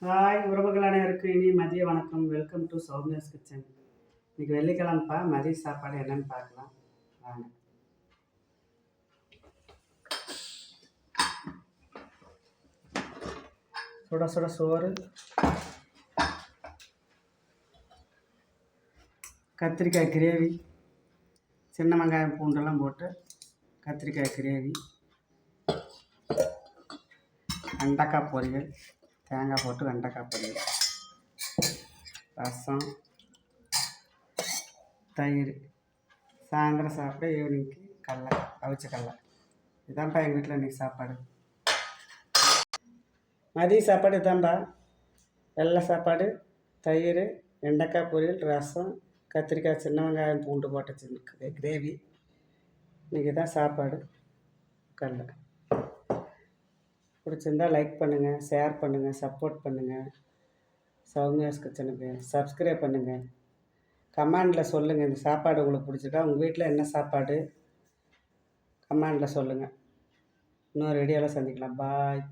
Hi உறவுகள் அனைவருக்கும் இனி மதிய வணக்கம். Welcome to Soumya's kitchen. இன்னைக்கு வெள்ளிக்கிழமைப்பா. மதிய சாப்பாடு என்னன்னு பார்க்கலாம் வாங்க. சுட சுட சோறு, கத்திரிக்காய் கிரேவி, சின்ன வெங்காயம் பூண்டெல்லாம் போட்டு கத்திரிக்காய் கிரேவி, வெண்டைக்காய் பொரியல், தேங்காய் போட்டு வெண்டைக்காய் பொரியல், ரசம், தயிர். சாயந்தரம் சாப்பிட ஈவினிங்க்கு கடலை, அவிச்ச கடலை. இதான்ப்பா எங்கள் வீட்டில் இன்றைக்கி சாப்பாடு. மதிய சாப்பாடு இதான்ப்பா. வெள்ளை சாப்பாடு, தயிர், வெண்டைக்காய் பொரியல், ரசம், கத்திரிக்காய் சின்ன வெங்காயம் பூண்டு போட்ட சின்ன கிரேவி. இன்றைக்கி தான் சாப்பாடு. கடலை பிடிச்சிருந்தால் லைக் பண்ணுங்கள், ஷேர் பண்ணுங்கள், சப்போர்ட் பண்ணுங்கள். சௌமியாஸ் கிச்சனுக்கு சப்ஸ்கிரைப் பண்ணுங்கள். கமெண்டில் சொல்லுங்கள் இந்த சாப்பாடு உங்களுக்கு பிடிச்சிருக்கா. உங்கள் வீட்டில் என்ன சாப்பாடு கமெண்டில் சொல்லுங்கள். இன்னொரு வீடியோவில் சந்திக்கலாம். பாய்.